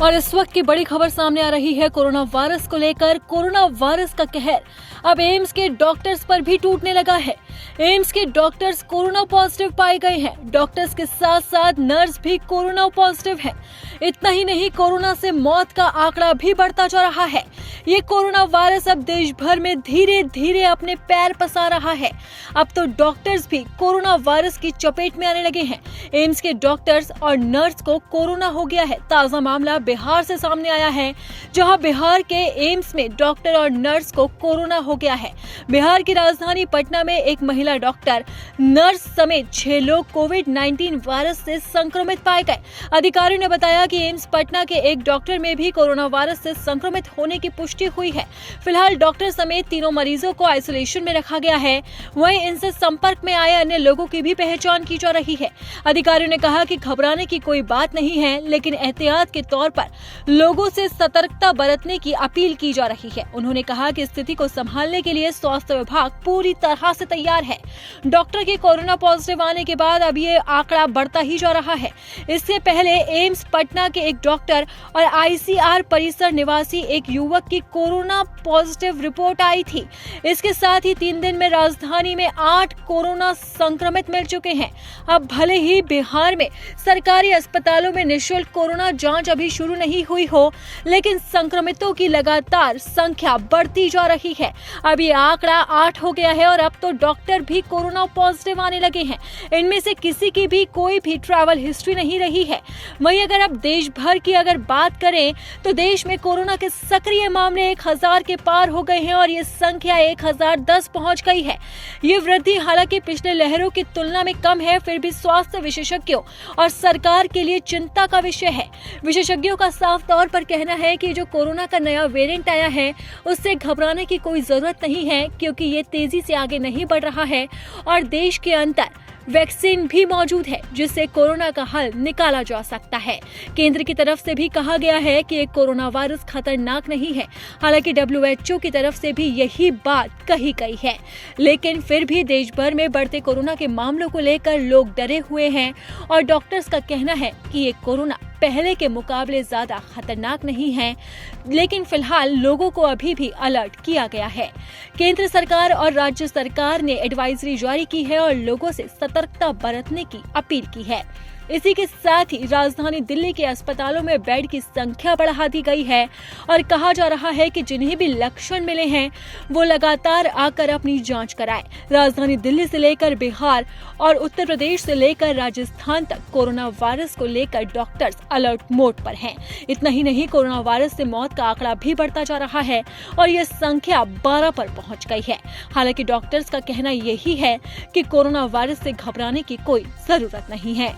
और इस वक्त की बड़ी खबर सामने आ रही है कोरोना वायरस को लेकर। कोरोना वायरस का कहर अब एम्स के डॉक्टर्स पर भी टूटने लगा है। एम्स के डॉक्टर्स कोरोना पॉजिटिव पाए गए हैं। डॉक्टर्स के साथ साथ नर्स भी कोरोना पॉजिटिव है। इतना ही नहीं, कोरोना से मौत का आंकड़ा भी बढ़ता जा रहा है। ये कोरोना वायरस अब देश भर में धीरे धीरे अपने पैर पसार रहा है। अब तो डॉक्टर्स भी कोरोना वायरस की चपेट में आने लगे हैं। एम्स के डॉक्टर्स और नर्स को कोरोना हो गया है। ताजा मामला बिहार से सामने आया है, जहां बिहार के एम्स में डॉक्टर और नर्स को कोरोना हो गया है। बिहार की राजधानी पटना में एक महिला डॉक्टर, नर्स समेत 6 लोग कोविड-19 वायरस से संक्रमित पाए गए। अधिकारियों ने बताया कि एम्स पटना के एक डॉक्टर में भी कोरोना वायरस से संक्रमित होने की पुष्टि हुई है। फिलहाल डॉक्टर समेत 3 मरीजों को आइसोलेशन में रखा गया है। वहीं इनसे संपर्क में आए अन्य लोगों की भी पहचान की जा रही है। अधिकारियों ने कहा कि घबराने की कोई बात नहीं है, लेकिन एहतियात के तौर पर लोगों से सतर्कता बरतने की अपील की जा रही है। उन्होंने कहा कि स्थिति को संभालने के लिए स्वास्थ्य विभाग पूरी तरह से तैयार है। डॉक्टर के कोरोना पॉजिटिव आने के बाद अब ये आंकड़ा बढ़ता ही जा रहा है। इससे पहले एम्स पटना के एक डॉक्टर और आईसीआर परिसर निवासी एक युवक की कोरोना पॉजिटिव रिपोर्ट आई थी। इसके साथ ही 3 दिन में राजधानी में 8 कोरोना संक्रमित मिल चुके हैं। अब भले ही बिहार में सरकारी अस्पतालों में निःशुल्क कोरोना जांच अभी शुरू नहीं हुई हो, लेकिन संक्रमितों की लगातार संख्या बढ़ती जा रही है। अब ये आंकड़ा 8 हो गया है और अब तो डॉक्टर भी कोरोना पॉजिटिव आने लगे हैं। इनमें से किसी की भी कोई भी ट्रैवल हिस्ट्री नहीं रही है। वहीं अगर अब देश भर की बात करें तो देश में कोरोना के सक्रिय मामले 1000 के पार हो गए हैं और ये संख्या 1010 पहुंच गई है। ये वृद्धि हालांकि पिछले लहरों की तुलना में कम है, फिर भी स्वास्थ्य विशेषज्ञों और सरकार के लिए चिंता का विषय है। विशेषज्ञों का साफ तौर पर कहना है कि जो कोरोना का नया वेरिएंट आया है, उससे घबराने की कोई जरूरत नहीं है, क्योंकि ये तेजी से आगे नहीं बढ़ रहा है और देश के अंदर वैक्सीन भी मौजूद है, जिससे कोरोना का हल निकाला जा सकता है। केंद्र की तरफ से भी कहा गया है कि एक कोरोना वायरस खतरनाक नहीं है। हालांकि WHO की तरफ से भी यही बात कही गई है, लेकिन फिर भी देश भर में बढ़ते कोरोना के मामलों को लेकर लोग डरे हुए हैं और डॉक्टर्स का कहना है कि ये कोरोना पहले के मुकाबले ज्यादा खतरनाक नहीं है, लेकिन फिलहाल लोगों को अभी भी अलर्ट किया गया है। केंद्र सरकार और राज्य सरकार ने एडवाइजरी जारी की है और लोगों से सतर्कता बरतने की अपील की है। इसी के साथ ही राजधानी दिल्ली के अस्पतालों में बेड की संख्या बढ़ा दी गई है और कहा जा रहा है कि जिन्हें भी लक्षण मिले हैं वो लगातार आकर अपनी जांच कराएं। राजधानी दिल्ली से लेकर बिहार और उत्तर प्रदेश से लेकर राजस्थान तक कोरोना वायरस को लेकर डॉक्टर्स अलर्ट मोड पर हैं। इतना ही नहीं, कोरोना वायरस से मौत का आंकड़ा भी बढ़ता जा रहा है और ये संख्या 12 पर पहुंच गई है। हालांकि डॉक्टर्स का कहना यही है कि कोरोना वायरस से घबराने की कोई जरूरत नहीं है।